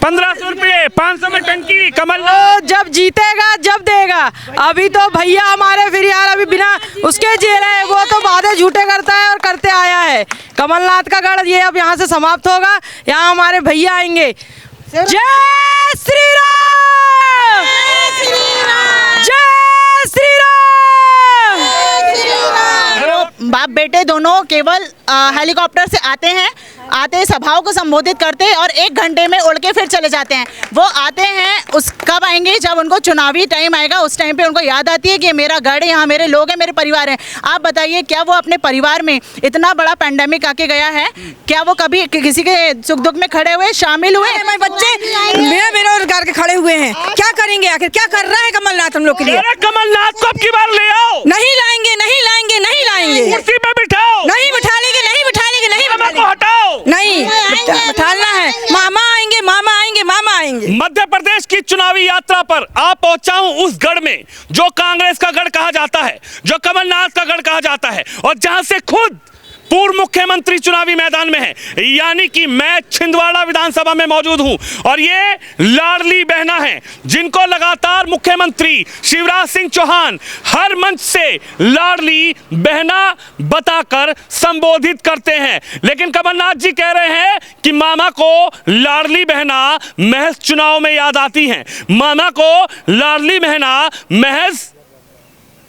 1500 रुपये, 500 में टंकी। कमलनाथ जब जीतेगा जब देगा। अभी तो भैया हमारे फिर यार अभी बिना उसके जी रहे हैं, वो तो वादे झूठे करता है और करते आया है। कमलनाथ का गढ़ ये अब यहाँ से समाप्त होगा, यहाँ हमारे भैया आएंगे। जय श्री राम, जय श्री राम। बाप बेटे दोनों केवल हेलीकॉप्टर से आते हैं, सभाओं को संबोधित करते हैं और 1 घंटे में उड़ के फिर चले जाते हैं। वो आते हैं उस कब आएंगे जब उनको चुनावी टाइम आएगा, उस टाइम पे उनको याद आती है कि मेरा गढ़ है, यहाँ मेरे लोग हैं, मेरे परिवार हैं। आप बताइए क्या वो अपने परिवार में इतना बड़ा पैंडेमिक आके गया है, क्या वो कभी किसी के सुख दुख में खड़े हुए, शामिल हुए? हमारे बच्चे बेरोजगार के खड़े हुए हैं, क्या करेंगे आखिर? क्या कर रहा है कमलनाथ हम लोग के लिए? कमलनाथ को अब की बार ले आओ। नहीं लाएंगे, नहीं लाएंगे, नहीं लाएंगे। कुर्सी पे बिठाओ। नहीं बिठा लेंगे, नहीं बिठा लेंगे, नहीं मामा को हटाओ। नहीं बिठाना है। मामा आएंगे, मामा आएंगे, मामा आएंगे। मध्य प्रदेश की चुनावी यात्रा पर आप पहुंचा हूं उस गढ़ में जो कांग्रेस का गढ़ कहा जाता है, जो कमलनाथ का गढ़ कहा जाता है, और जहां से खुद पूर्व मुख्यमंत्री चुनावी मैदान में है, यानी कि मैं छिंदवाड़ा विधानसभा में मौजूद हूं। और ये लाडली बहना है जिनको लगातार मुख्यमंत्री शिवराज सिंह चौहान हर मंच से लाडली बहना बताकर संबोधित करते हैं। लेकिन कमलनाथ जी कह रहे हैं कि मामा को लाडली बहना महज चुनाव में याद आती हैं, मामा को लाडली बहना महज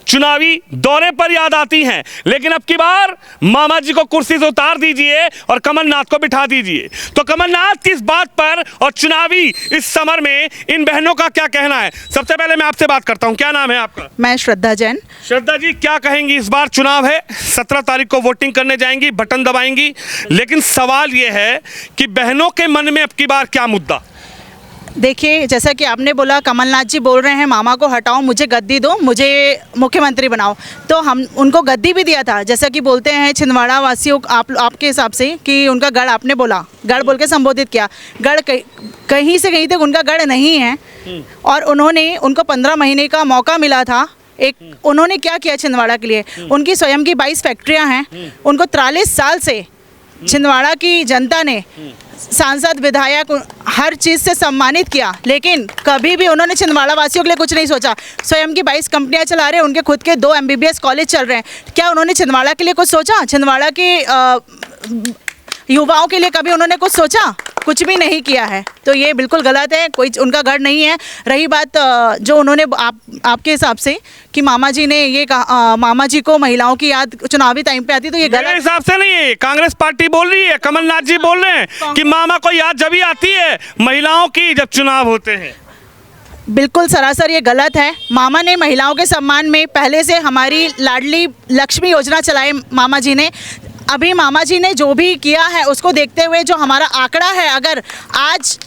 चुनावी दौरे पर याद आती हैं। लेकिन अब की बार मामा जी को कुर्सी से उतार दीजिए और कमलनाथ को बिठा दीजिए। तो कमलनाथ की इस बात पर और चुनावी इस समर में इन बहनों का क्या कहना है? सबसे पहले मैं आपसे बात करता हूं, क्या नाम है आपका? मैं श्रद्धा जैन। श्रद्धा जी, क्या कहेंगी? इस बार चुनाव है, 17 तारीख को वोटिंग करने जाएंगी, बटन दबाएंगी, लेकिन सवाल यह है कि बहनों के मन में अब की बार क्या मुद्दा? देखिए, जैसा कि आपने बोला, कमलनाथ जी बोल रहे हैं मामा को हटाओ, मुझे गद्दी दो, मुझे मुख्यमंत्री बनाओ। तो हम उनको गद्दी भी दिया था, जैसा कि बोलते हैं छिंदवाड़ा वासियों आपके हिसाब से कि उनका गढ़, आपने बोला गढ़ बोल के संबोधित किया। गढ़ कहीं से कहीं तक उनका गढ़ नहीं है। और उनको 15 महीने का मौका मिला था। उन्होंने क्या किया छिंदवाड़ा के लिए? उनकी स्वयं की 22 फैक्ट्रियाँ हैं। उनको 43 साल से छिंदवाड़ा की जनता ने सांसद, विधायक, हर चीज़ से सम्मानित किया, लेकिन कभी भी उन्होंने छिंदवाड़ा वासियों के लिए कुछ नहीं सोचा। स्वयं की 22 कंपनियां चला रहे हैं, उनके खुद के 2 MBBS कॉलेज चल रहे हैं। क्या उन्होंने छिंदवाड़ा के लिए कुछ सोचा? छिंदवाड़ा के युवाओं के लिए कभी उन्होंने कुछ सोचा? कुछ भी नहीं किया है। तो ये बिल्कुल गलत है, कोई उनका गढ़ नहीं है। रही बात जो उन्होंने आपके हिसाब से कि मामा जी ने ये कहा, मामा जी को महिलाओं की याद चुनावी टाइम पे आती, तो ये गलत हिसाब से नहीं है। कांग्रेस पार्टी बोल रही है, कमलनाथ जी बोल रहे हैं कि मामा को याद जब ही आती है महिलाओं की जब चुनाव होते हैं। बिल्कुल सरासर ये गलत है। मामा ने महिलाओं के सम्मान में पहले से हमारी लाडली लक्ष्मी योजना चलाई मामा जी ने। अभी मामा जी ने जो भी किया है उसको देखते हुए जो हमारा आंकड़ा है, अगर आज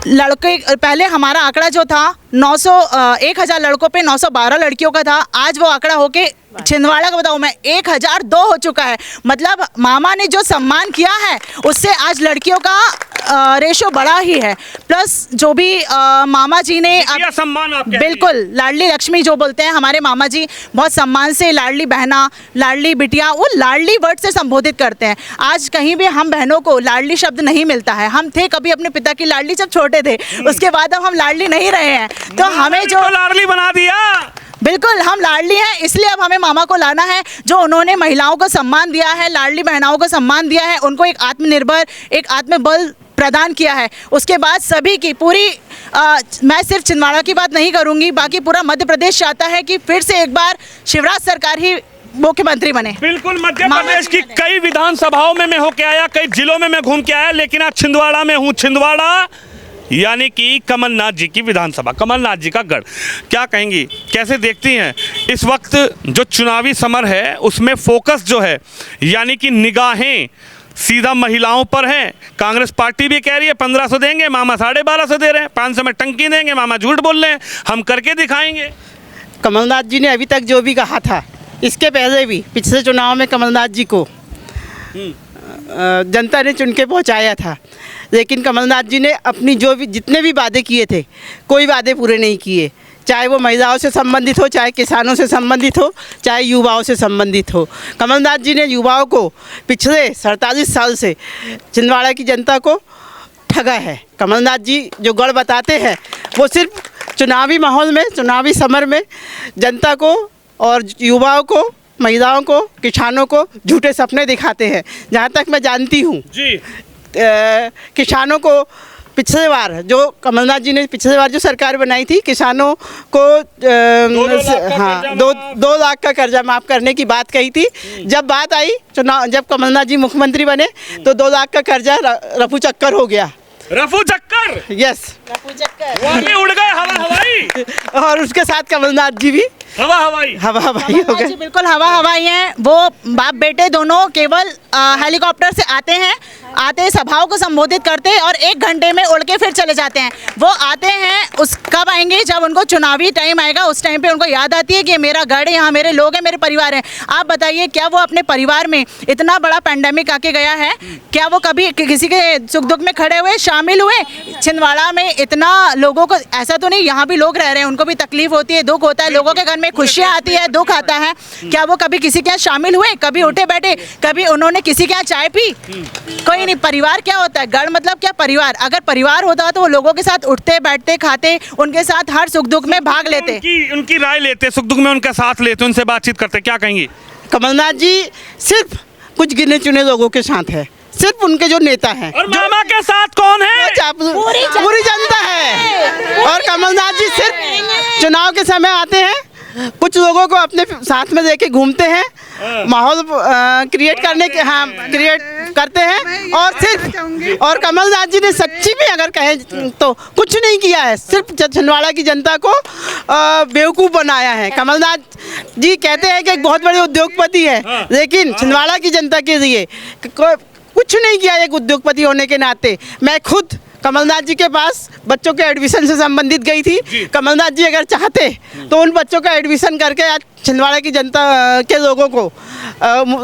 लड़के, पहले हमारा आंकड़ा जो था 1000 लड़कों पे 912 लड़कियों का था, आज वो आंकड़ा होके छिंदवाड़ा का बताऊँ मैं 1002 हो चुका है। मतलब मामा ने जो सम्मान किया है उससे आज लड़कियों का रेशो बढ़ा ही है। प्लस जो भी मामा जी ने सम्मान बिल्कुल लाडली लक्ष्मी जो बोलते हैं हमारे मामा जी, बहुत सम्मान से लाडली बहना, लाडली बिटिया, वो लाडली वर्ड से संबोधित करते हैं। आज कहीं भी हम बहनों को लाडली शब्द नहीं मिलता है। हम थे कभी अपने पिता की लाडली जब छोटे थे, उसके बाद अब हम लाडली नहीं रहे हैं। तो हमें जो लाडली बना दिया, बिल्कुल हम लाडली हैं, इसलिए अब हमें मामा को लाना है। जो उन्होंने महिलाओं को सम्मान दिया है, लाडली बहनाओं को सम्मान दिया है, उनको एक आत्मनिर्भर, एक आत्मबल प्रदान किया है। उसके बाद सभी की पूरी मैं सिर्फ छिंदवाड़ा की बात नहीं करूंगी, बाकी पूरा मध्य प्रदेश चाहता है कि फिर से एक बार शिवराज सरकार ही मुख्यमंत्री बने। बिल्कुल, मध्य प्रदेश की कई विधानसभाओं में मैं होके आया, कई जिलों में मैं घूम के आया, लेकिन आज छिंदवाड़ा में हूँ। छिंदवाड़ा यानी कि कमलनाथ जी की विधानसभा, कमलनाथ जी का गढ़। क्या कहेंगी, कैसे देखती हैं इस वक्त जो चुनावी समर है उसमें फोकस जो है, यानी कि निगाहें सीधा महिलाओं पर हैं? कांग्रेस पार्टी भी कह रही है 1500 देंगे, मामा 1250 दे रहे हैं, 500 में टंकी देंगे, मामा झूठ बोल रहे हैं, हम करके दिखाएंगे। कमलनाथ जी ने अभी तक जो भी कहा था, इसके पहले भी पिछले चुनाव में कमलनाथ जी को जनता ने चुन के पहुँचाया था, लेकिन कमलनाथ जी ने अपनी जितने भी वादे किए थे, कोई वादे पूरे नहीं किए। चाहे वो महिलाओं से संबंधित हो, चाहे किसानों से संबंधित हो, चाहे युवाओं से संबंधित हो। कमलनाथ जी ने युवाओं को पिछले 47 साल से छिंदवाड़ा की जनता को ठगा है। कमलनाथ जी जो गढ़ बताते हैं वो सिर्फ चुनावी माहौल में, चुनावी समर में जनता को और युवाओं को, महिलाओं को, किसानों को झूठे सपने दिखाते हैं। जहाँ तक मैं जानती हूँ जी, किसानों को पिछले बार जो कमलनाथ जी ने पिछले बार जो सरकार बनाई थी, किसानों को 2 लाख का कर्जा माफ़ करने की बात कही थी। जब बात आई चुनाव, जब कमलनाथ जी मुख्यमंत्री बने तो 2 लाख का कर्जा रफू चक्कर हो गया। रफू चक्कर, यस, वो भी उड़ गए हवा हवाई, और उसके साथ कमलनाथ जी भी हवा हवाई हवाई हो कमलनाथ गए। जी बिल्कुल हवा हवाई हैं। वो बाप बेटे दोनों केवल हेलीकॉप्टर से आते सभाओं को संबोधित करते और 1 घंटे में उड़ के फिर चले जाते हैं। वो आते हैं, उस कब आएंगे जब उनको चुनावी टाइम आएगा, उस टाइम पे उनको याद आती है कि मेरा गढ़ है, यहाँ मेरे लोग हैं, मेरे परिवार हैं। आप बताइए, क्या वो अपने परिवार में इतना बड़ा पैंडेमिक आके गया है, क्या वो कभी किसी के सुख दुख में खड़े हुए, शामिल हुए? छिंदवाड़ा में इतना लोगों को, ऐसा तो नहीं, यहाँ भी लोग रह रहे हैं, उनको भी तकलीफ होती है, दुख होता है, लोगों के घर में खुशियाँ आती है, दुख आता है। क्या वो कभी किसी के यहाँ शामिल हुए, कभी उठे बैठे, कभी उन्होंने किसी के यहाँ चाय पी? कोई नहीं। परिवार क्या होता है? गढ़ मतलब क्या? परिवार। अगर परिवार होता तो वो लोगों के साथ उठते बैठते, खाते, उनके साथ हर सुख दुख में भाग लेते, उनकी राय लेते, सुख दुख में उनका साथ लेते, उनसे बातचीत करते। क्या कहेंगे? कमलनाथ जी सिर्फ कुछ गिने चुने लोगों के साथ है, सिर्फ उनके जो नेता हैं। और मामा के साथ कौन है? पूरी जनता है। और कमलनाथ जी सिर्फ चुनाव के समय आते हैं, कुछ लोगों को अपने साथ में लेके घूमते हैं, माहौल क्रिएट करते हैं, और सिर्फ, और कमलनाथ जी ने सच्ची में अगर कहें तो कुछ नहीं किया है, सिर्फ छिंदवाड़ा की जनता को बेवकूफ़ बनाया है। कमलनाथ जी कहते हैं कि एक बहुत बड़े उद्योगपति है, लेकिन छिंदवाड़ा की जनता के लिए कुछ नहीं किया एक उद्योगपति होने के नाते। मैं खुद कमलनाथ जी के पास बच्चों के एडमिशन से संबंधित गई थी। कमलनाथ जी अगर चाहते तो उन बच्चों का एडमिशन करके आज छिंदवाड़ा की जनता के लोगों को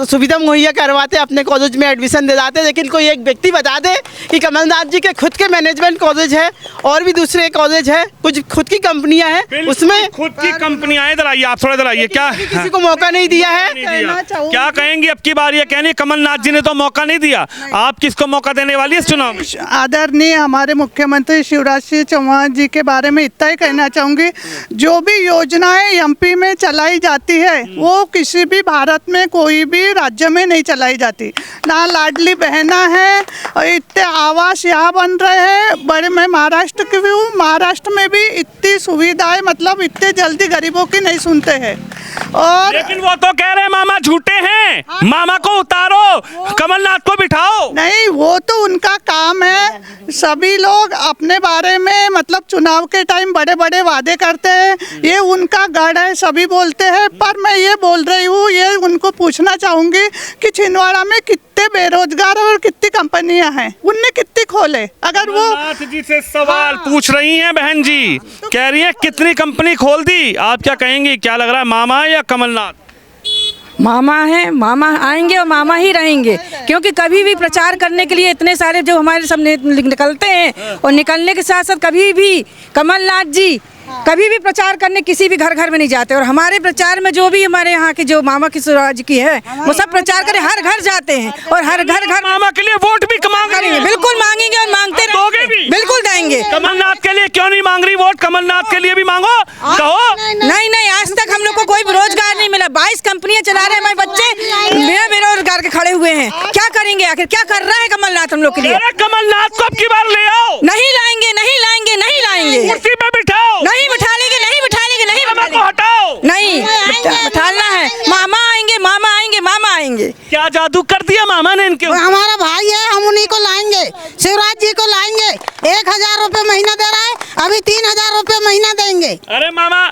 सुविधा मुहैया करवाते, अपने कॉलेज में एडमिशन दिलाते। लेकिन कोई एक व्यक्ति बता दे कि कमलनाथ जी के खुद के मैनेजमेंट कॉलेज है और भी दूसरे कॉलेज है, कुछ खुद की कंपनियां हैं, उसमें खुद की कंपनियां हैं। इधर आइए, आप थोड़ा इधर आइए। क्या किसी को मौका नहीं दिया है? क्या कहेंगे अब की बार? ये कहने कमलनाथ जी ने तो मौका नहीं दिया, आप किसको मौका देने वाली है इस चुनाव में? आदरणीय हमारे मुख्यमंत्री शिवराज सिंह चौहान जी के बारे में इतना ही कहना चाहूँगी, जो भी योजनाएं एमपी में चलाई जाती है वो किसी भी भारत में कोई भी राज्य में नहीं चलाई जाती। ना लाडली बहना है, इतने आवास यहाँ बन रहे हैं बड़े। मैं महाराष्ट्र की भी हूँ, महाराष्ट्र में भी इतनी सुविधाएं मतलब इतने जल्दी गरीबों की नहीं सुनते हैं। और लेकिन वो तो कह रहे हैं मामा झूठे हैं, मामा को उतारो, कमलनाथ को बिठाओ। नहीं, वो तो उनका काम है। सभी लोग अपने बारे में मतलब चुनाव के टाइम बड़े बड़े वादे करते हैं, ये उनका गढ़ है, सभी बोलते हैं। पर मैं ये बोल रही हूँ, ये उनको पूछना चाहूँगी कि छिंदवाड़ा में कितने बेरोजगार और कितनी कंपनियां हैं, उनने कितनी खोले? अगर वो कमलनाथ जी से सवाल पूछ रही हैं बहन जी, कह रही है कितनी कंपनी खोल दी। आप क्या कहेंगी? क्या लग रहा है, मामा या कमलनाथ? मामा है, मामा आएंगे और मामा ही रहेंगे, क्योंकि कभी भी प्रचार करने के लिए इतने सारे जो हमारे सामने निकलते हैं, और निकलने के साथ साथ कभी भी कमलनाथ जी कभी भी प्रचार करने किसी भी घर घर में नहीं जाते। और हमारे प्रचार में जो भी हमारे यहाँ की जो मामा की स्वराज की है वो सब प्रचार करे, हर घर जाते हैं और हर घर घर मामा के लिए वोट भी मांगेंगे। बिल्कुल मांगेंगे और मांगते दोगे भी? बिल्कुल देंगे। कमलनाथ के लिए क्यों नहीं मांग रही वोट? कमलनाथ के लिए भी मांगो, कहो। नहीं नहीं, आज तक हम लोग को कोई रोजगार नहीं मिला। 22 कंपनियां चला रहे हैं हमारे बच्चे, बेरोजगार के खड़े हुए हैं। क्या करेंगे आखिर? क्या कर रहा है कमलनाथ हम लोग के लिए? कमलनाथ को अब की बार ले आओ। नहीं लाएंगे, नहीं लाएंगे, नहीं लाएंगे, कुर्सी पे बिठाओ। नहीं बिठा लेंगे, नहीं बिठा लेंगे, नहीं मामा को हटाओ। नहीं बिठाना है। मामा आएंगे, मामा आएंगे, मामा आएंगे। क्या जादू कर दिया मामा ने इनके? हमारा भाई है, हम उन्हीं को लाएंगे, शिवराज जी को लाएंगे। 1000 रुपए महीना दे रहा है, अभी 3000 रुपए महीना देंगे। अरे मामा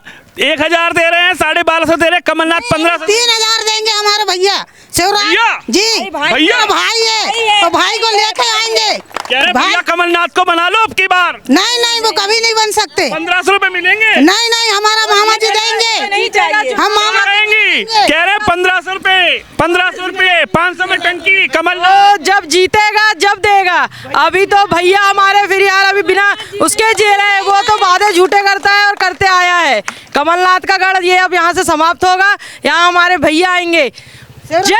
1000 दे रहे हैं, 1250 दे रहे हैं, कमलनाथ 1500। 3000 देंगे हमारे भैया शिवराज जी। भैया भाई है, तो भाई को लेके आएंगे। कह रहे भैया कमलनाथ को बना लो अब की बार। नहीं नहीं, वो कभी नहीं बन सकते। 1500 रुपए मिलेंगे? नहीं नहीं, हमारा मामा जी देंगे, हम मामा कहेंगी। कह रहे 1500 रुपए, 1500 रुपए, 500 में टंकी। कमलनाथ जब जीतेगा जब देगा। अभी तो भैया हमारे फिर यार अभी बिना उसके जी रहे हैं, वो तो वादे झूठे करता है और करते आया है। कमलनाथ का गढ़ ये अब यहाँ से समाप्त होगा, यहाँ हमारे भैया आएंगे। जय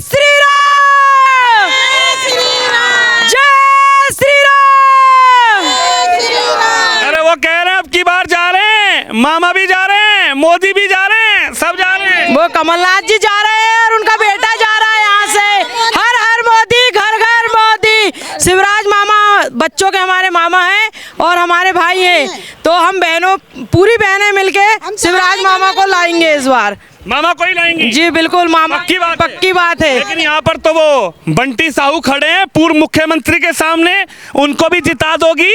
श्री राम, जय श्री राम। मामा भी जा रहे हैं, मोदी भी जा रहे हैं, सब जा रहे हैं। वो कमलनाथ जी जा रहे हैं और उनका बेटा जा रहा है यहाँ से। हर हर मोदी, घर घर मोदी। शिवराज मामा बच्चों के हमारे मामा हैं और हमारे भाई हैं, तो हम बहनों पूरी बहनें मिलके शिवराज मामा को लाएंगे इस बार। मामा को ही लाएंगी? जी बिल्कुल मामा, पक्की बात है। लेकिन यहाँ पर तो वो बंटी साहू खड़े हैं पूर्व मुख्यमंत्री के सामने, उनको भी जिता दोगी?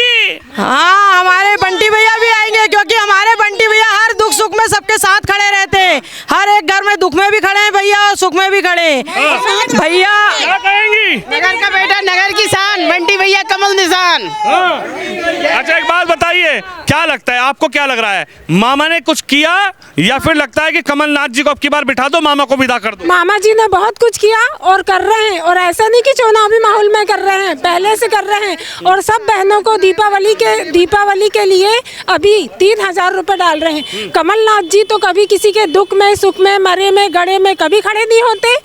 हाँ, हमारे बंटी भैया भी आएंगे, क्योंकि हमारे बंटी भैया हर दुख सुख में सबके साथ खड़े रहते हैं। हर एक घर में दुख में भी खड़े हैं भैया और सुख में भी खड़े हैं भैया। क्या कहेंगी? नगर का बेटा, नगर की शान, बंटी भैया कमल निशान। अच्छा एक बात बताइए, क्या लगता है आपको, क्या लग रहा है, मामा ने कुछ किया या फिर लगता है कि कमलनाथ जी को अब की बार बिठा दो, मामा को विदा कर दो? मामा जी ने बहुत कुछ किया और कर रहे हैं, और ऐसा नहीं कि चुनावी माहौल में कर रहे हैं, पहले से कर रहे हैं। और सब बहनों को दीपावली के लिए अभी 3,000 रुपए डाल रहे हैं। कमलनाथ जी तो कभी किसी के दुख में, सुख में, मरे में, गड़े में कभी खड़े नहीं होते।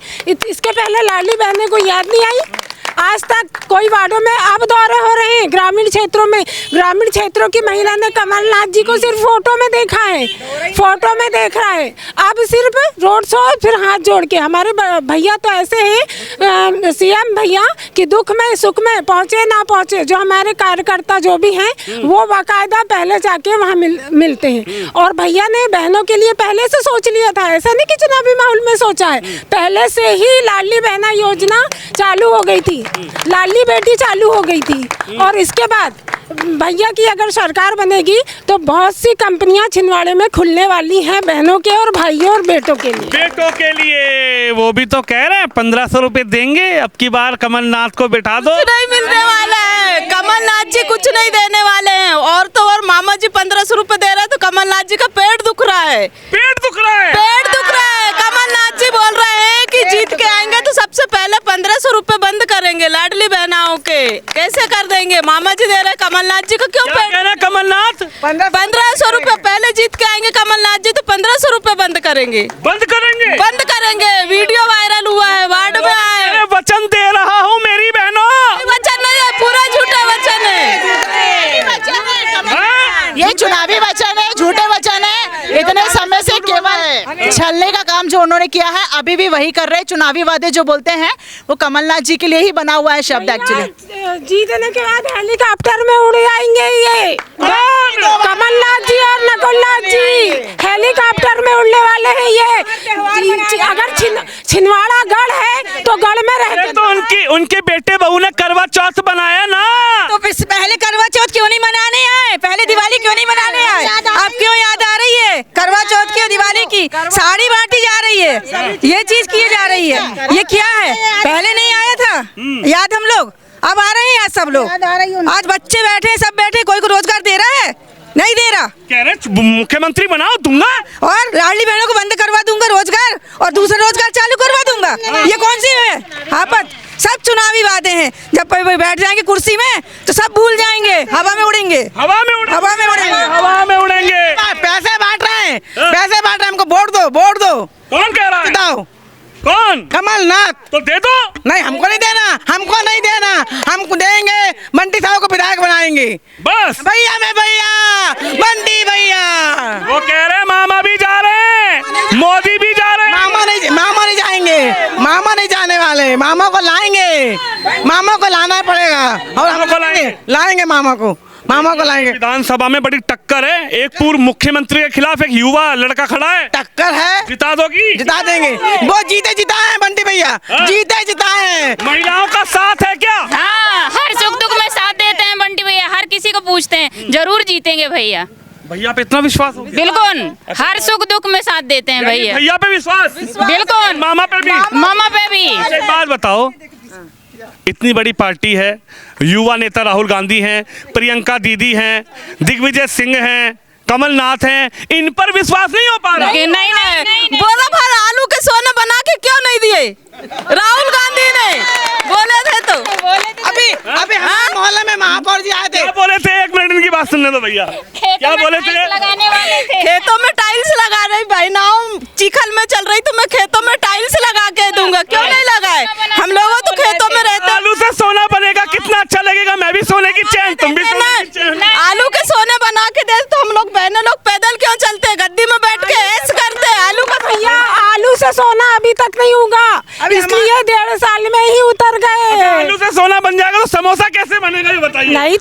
इसके पहले लाडली बहने को याद नहीं आई? आज तक कोई वार्डों में अब दौरे हो रहे हैं ग्रामीण क्षेत्रों में। ग्रामीण क्षेत्रों की महिला ने कमलनाथ जी को सिर्फ फोटो में देखा है, फोटो में देख रहा है। अब सिर्फ रोड शो, फिर हाथ जोड़ के। हमारे भैया तो ऐसे हैं सीएम भैया कि दुख में सुख में पहुँचे ना पहुँचे, जो हमारे कार्यकर्ता जो भी हैं वो बाकायदा पहले जाके वहाँ मिलते हैं। और भैया ने बहनों के लिए पहले से सोच लिया था, ऐसा नहीं कि चुनावी माहौल में सोचा है, पहले से ही लाडली बहना योजना चालू हो गई थी, लाडली बेटी चालू हो गई थी। और इसके बाद भैया की अगर सरकार बनेगी तो बहुत सी कंपनियां छिंदवाड़े में खुलने वाली हैं बहनों के और भाइयों और बेटों के लिए। बेटों के लिए वो भी तो कह रहे हैं 1,500 रुपए देंगे अब की बार, कमलनाथ को बिठा दो। नहीं मिलने वाला है, कमलनाथ जी कुछ नहीं देने वाले हैं। और तो और मामा जी 1,500 रुपए दे रहे हैं, तो कमलनाथ जी का पेट दुख रहा है, पेट दुख रहा है, पेट दुख रहा है। कमलनाथ जी बोल रहे हैं कि जीत के आएंगे तो सबसे पहले 1,500 रुपए बंद करेंगे लाडली बहनाओं के। कैसे कर देंगे? मामा जी दे रहे, कमलनाथ जी को क्यों क्या कह रहे हैं कमलनाथ? 1,500 रुपए पहले जीत के आएंगे कमलनाथ जी, तो 1,500 रुपए बंद करेंगे, बंद करेंगे, बंद करेंगे। वीडियो वायरल हुआ है, वार्ड में आए। अरे वचन दे रहा हूँ मेरी बहनों, वचन नहीं है, पूरा झूठा वचन है। ये चुनावी वचन है, झूठे वचन है। इतने समय से केवल छलने का काम जो उन्होंने किया है, अभी भी वही कर रहे हैं। चुनावी वादे जो बोलते हैं वो कमलनाथ जी के लिए ही बना हुआ है शब्द। एक्चुअली जीतने के बाद हेलीकॉप्टर में उड़ आएंगे ये कमलनाथ जी और नकुलनाथ जी, हेलीकॉप्टर में उड़ने वाले हैं ये। अगर छिंदवाड़ा गढ़ है तो गढ़ में रहते तो उनके बेटे बहू ने करवा चौथ बनाया ना, तो पहले करवा चौथ क्यों नहीं मनाने आए? पहले दिवाली क्यों नहीं मनाने आए? अब क्यों याद आ रही है करवा चौथ की, दिवाली की? साड़ी बांटी जा रही है, ये चीज की जा रही है, ये क्या है? पहले नहीं आया था याद हम लोग, अब आ रहे हैं आज सब लोग। आज बच्चे बैठे, सब बैठे, कोई को रोजगार दे रहा है? नहीं दे रहा। कह रहे मुख्यमंत्री बनाओ, दूंगा, और लाडली बहनों को बंद करवा दूंगा रोजगार, और दूसरा रोजगार चालू करवा दूंगा। ये कौन सी है आफत? सब चुनावी वादे हैं, जब बैठ जाएंगे कुर्सी में तो सब भूल जाएंगे, हवा में उड़ेंगे, हवा में उड़ेंगे, हवा में उड़ेंगे, हवा में उड़ेंगे। पैसे बांट रहे हैं, पैसे बांट रहे हैं, हमको वोट दो, वोट दो। कौन कह रहा है? बताओ कौन? कमलनाथ। तो दे दो। नहीं, हमको नहीं देना, हमको नहीं देना, हमको देंगे बंटी साहब को विधायक बनाएंगे बस। भैया में भैया, बंटी भैया। वो कह रहे हैं मामा भी जा रहे हैं, मोदी भी जा रहे हैं। मामा नहीं जाएंगे, मामा नहीं जाने वाले, मामा को लाएंगे, मामा को लाना पड़ेगा और मामा को लाएंगे मामा को लाएंगे। विधानसभा में बड़ी टक्कर है, एक पूर्व मुख्यमंत्री के खिलाफ एक युवा लड़का खड़ा है, टक्कर है, जिता दोगी? जिता देंगे, वो जिता है बंटी भैया, जिता है। महिलाओं का साथ है क्या? हाँ, हर सुख दुख में साथ देते हैं बंटी भैया, हर किसी को पूछते हैं, जरूर जीतेंगे भैया। भैया पे इतना विश्वास हो? बिल्कुल, हर सुख दुख में साथ देते हैं भैया। भैया पे विश्वास? बिल्कुल, मामा पे भी? मामा पे भी। एक बात बताओ, इतनी बड़ी पार्टी है, युवा नेता राहुल गांधी हैं, प्रियंका दीदी हैं, दिग्विजय सिंह हैं, कमलनाथ हैं, इन पर विश्वास नहीं हो पा रहा? नहीं। बोला भाई आलू के सोना बना के क्यों नहीं दिए राहुल गांधी ने? बोले थे तो अभी हमारे मोहल्ले में महापौर जी आए थे। क्या बोले थे? एक मिनट इनकी बात सुनने दो भैया। क्या बोले थे? लगाने वाले थे। खेतों में टाइल्स लगा रही भाई, नाव चिखल में चल रही, तो मैं खेतों में टाइल्स लगा के दूंगा, क्यों नहीं लगाए? हम लोग तो खेतों में रहते। आलू से सोना बनेगा, कितना अच्छा लगेगा, मैं भी सोने की चैन, तुम भी सोने की चैन। आलू के सोने बना के दे तो हम लोग बहने लोग पैदल क्यों चलते?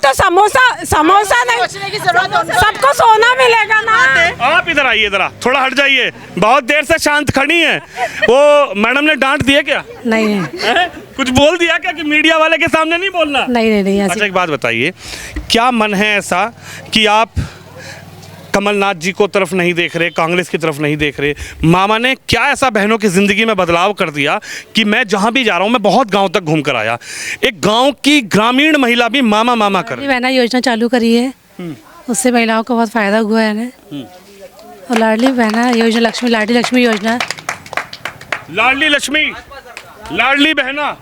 तो समोसा नहीं, सबको सोना मिलेगा ना। आप इधर आइए, जरा थोड़ा हट जाइए, बहुत देर से शांत खड़ी हैं। वो मैडम ने डांट दिया क्या? नहीं हैं? कुछ बोल दिया क्या कि मीडिया वाले के सामने नहीं बोलना? नहीं अच्छा एक बात बताइए, क्या मन है ऐसा कि आप कमलनाथ जी को तरफ नहीं देख रहे, कांग्रेस की तरफ नहीं देख रहे? मामा ने क्या ऐसा बहनों की ज़िंदगी में बदलाव कर दिया कि मैं जहाँ भी जा रहा हूँ, मैं बहुत गांव तक घूम कर आया, एक गांव की ग्रामीण महिला भी मामा मामा कर रही। बहना योजना चालू करी है, उससे महिलाओं को बहुत फायदा हुआ है ना। और लाडली बहना योजना, लाडली लक्ष्मी योजना, लाडली लक्ष्मी, लाडली बहना,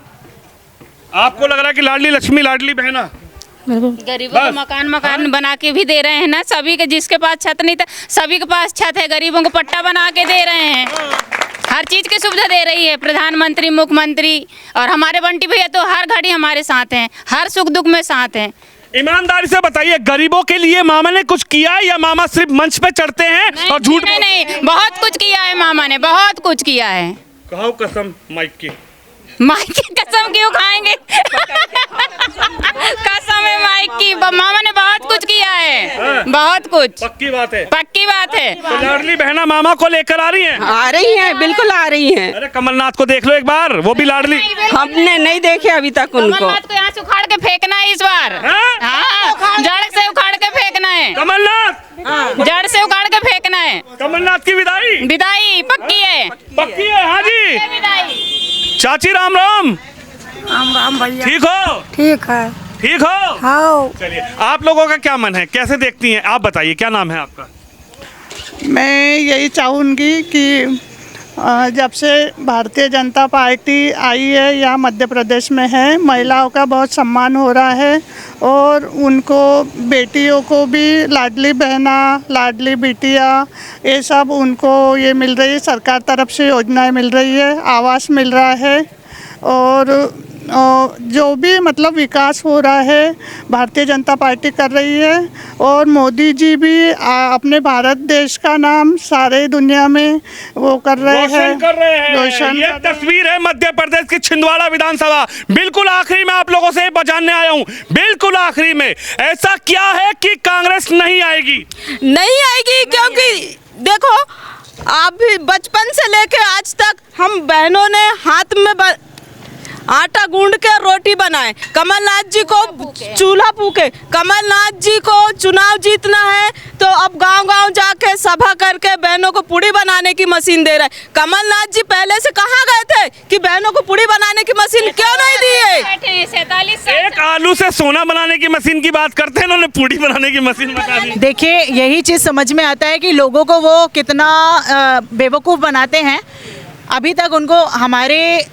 आपको लग रहा है कि लाडली लक्ष्मी लाडली बहना गरीबों को मकान बना के भी दे रहे हैं ना। सभी के, जिसके पास छत नहीं था सभी के पास छत है, गरीबों को पट्टा बना के दे रहे हैं। हर चीज की सुविधा दे रही है प्रधानमंत्री, मुख्यमंत्री। और हमारे बंटी भैया तो हर घड़ी हमारे साथ हैं, हर सुख दुख में साथ हैं। ईमानदारी से बताइए, गरीबों के लिए मामा ने कुछ किया है या मामा सिर्फ मंच पे चढ़ते हैं और झूठ? नहीं, बहुत कुछ किया है मामा ने, बहुत कुछ किया है। कहो कसम माइक की। माइक की कसम क्यों खाएंगे? कसम है माइक की, मामा ने बहुत कुछ किया है, बहुत कुछ। पक्की बात है, पक्की बात है। तो लाडली बहना मामा को लेकर आ रही हैं? आ रही हैं, बिल्कुल आ रही हैं। अरे कमलनाथ को देख लो एक बार, वो भी लाडली। हमने नहीं देखे अभी तक उनको। कमलनाथ को यहाँ से उखाड़ के फेंकना है इस बार। हाँ, जड़ से उखाड़ के फेंकना है। कमलनाथ जड़ से उखाड़ के फेंकना है। कमलनाथ की विदाई पक्की है, पक्की है। हाँ जी विदाई। चाची राम राम। राम भैया। ठीक हो? ठीक है। ठीक हो? हाँ। चलिए, आप लोगों का क्या मन है, कैसे देखती हैं आप? बताइए, क्या नाम है आपका? मैं यही चाहूँगी कि जब से भारतीय जनता पार्टी आई है, यहाँ मध्य प्रदेश में है, महिलाओं का बहुत सम्मान हो रहा है और उनको, बेटियों को भी लाडली बहना, लाडली बिटिया, ये सब उनको ये मिल रही है, सरकार तरफ से योजनाएं मिल रही है, आवास मिल रहा है और जो भी मतलब विकास हो रहा है भारतीय जनता पार्टी कर रही है। और मोदी जी भी अपने भारत देश का नाम सारे दुनिया में वो कर रहे हैं। ये तस्वीर है मध्य प्रदेश की छिंदवाड़ा विधानसभा। बिल्कुल आखिरी में आप लोगों से जानने आया हूँ, बिल्कुल आखिरी में, ऐसा क्या है कि कांग्रेस नहीं आएगी? नहीं आएगी क्योंकि देखो, आप भी बचपन से लेके आज तक हम बहनों ने हाथ में आटा गूंद के रोटी बनाए, कमलनाथ जी को चूल्हा फूके। कमलनाथ जी को चुनाव जीतना है तो अब गांव-गांव जाके सभा करके बहनों को पूड़ी बनाने की मशीन दे रहे हैं। कमलनाथ जी पहले से कहाँ गए थे कि बहनों को पूड़ी बनाने की मशीन क्यों नहीं दिए? 47 एक आलू से सोना बनाने की मशीन की बात करते हैं, इन्होंने पूड़ी बनाने की मशीन बता दी। देखिए, यही चीज़ समझ में आता है कि लोगों को वो कितना बेवकूफ़ बनाते हैं। अभी तक उनको हमारे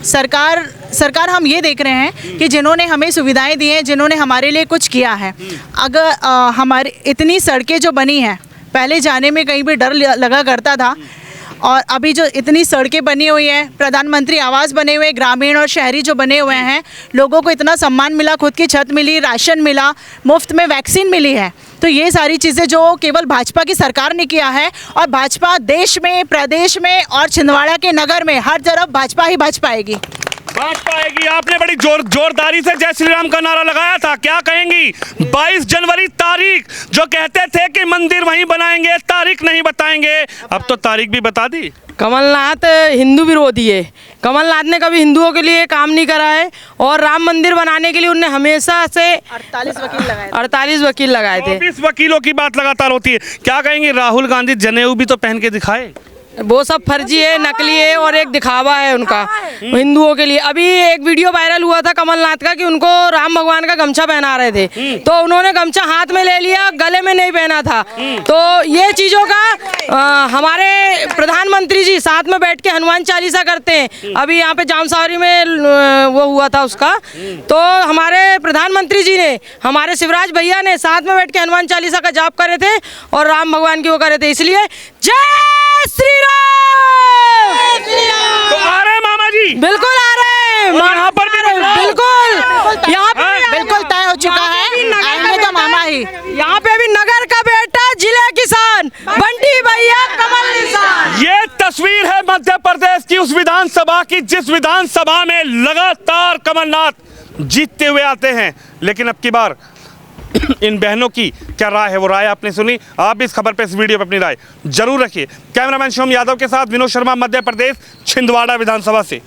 सरकार हम ये देख रहे हैं कि जिन्होंने हमें सुविधाएं दी हैं, जिन्होंने हमारे लिए कुछ किया है, अगर हमारी इतनी सड़कें जो बनी हैं, पहले जाने में कहीं भी डर लगा करता था, और अभी जो इतनी सड़कें बनी हुई हैं, प्रधानमंत्री आवास बने हुए, ग्रामीण और शहरी जो बने हुए हैं, लोगों को इतना सम्मान मिला, खुद की छत मिली, राशन मिला, मुफ्त में वैक्सीन मिली है। तो ये सारी चीज़ें जो केवल भाजपा की सरकार ने किया है, और भाजपा देश में, प्रदेश में और छिंदवाड़ा के नगर में हर तरफ भाजपा ही भाजपा आएगी। भाजपा आएगी। आपने बड़ी जोरदारी से जय श्री राम का नारा लगाया था, क्या कहेंगी? 22 जनवरी तारीख, जो कहते थे कि मंदिर वहीं बनाएंगे, तारीख नहीं बताएंगे, अब तो तारीख भी बता दी। कमलनाथ हिंदू विरोधी है। कमलनाथ ने कभी हिंदुओं के लिए काम नहीं करा है और राम मंदिर बनाने के लिए उन्होंने हमेशा से 48 वकील लगाए थे। 24 वकीलों की बात लगातार होती है। क्या कहेंगे? राहुल गांधी जनेऊ भी तो पहन के दिखाए। वो सब फर्जी है, नकली है और एक दिखावा है उनका हिंदुओं के लिए। अभी एक वीडियो वायरल हुआ था कमलनाथ का कि उनको राम भगवान का गमछा पहना रहे थे, तो उन्होंने गमछा हाथ में ले लिया, गले में नहीं पहना था। तो ये चीज़ों का हमारे प्रधानमंत्री जी साथ में बैठ के हनुमान चालीसा करते हैं। अभी यहाँ पे जामसावरी में वो हुआ था उसका, तो हमारे प्रधानमंत्री जी ने, हमारे शिवराज भैया ने साथ में बैठ के हनुमान चालीसा का जाप करे थे और राम भगवान की वो करे थे। इसलिए जय श्री राम। तो आ रहे मामा जी? बिल्कुल आ रहे हैं, यहाँ पर भी बिल्कुल, यहाँ पे बिल्कुल तय हो चुका है, आएंगे तो मामा ही। यहाँ पे भी नगर का बेटा, जिले किसान, बंटी भैया, कमल निशान। ये तस्वीर है मध्य प्रदेश की उस विधानसभा की जिस विधानसभा में लगातार कमलनाथ जीतते हुए आते हैं, लेकिन अब की बार इन बहनों की क्या राय है, वो राय आपने सुनी। आप भी इस खबर पे, इस वीडियो पे अपनी राय जरूर रखिए। कैमरामैन शिवम यादव के साथ विनोद शर्मा, मध्य प्रदेश, छिंदवाड़ा विधानसभा से।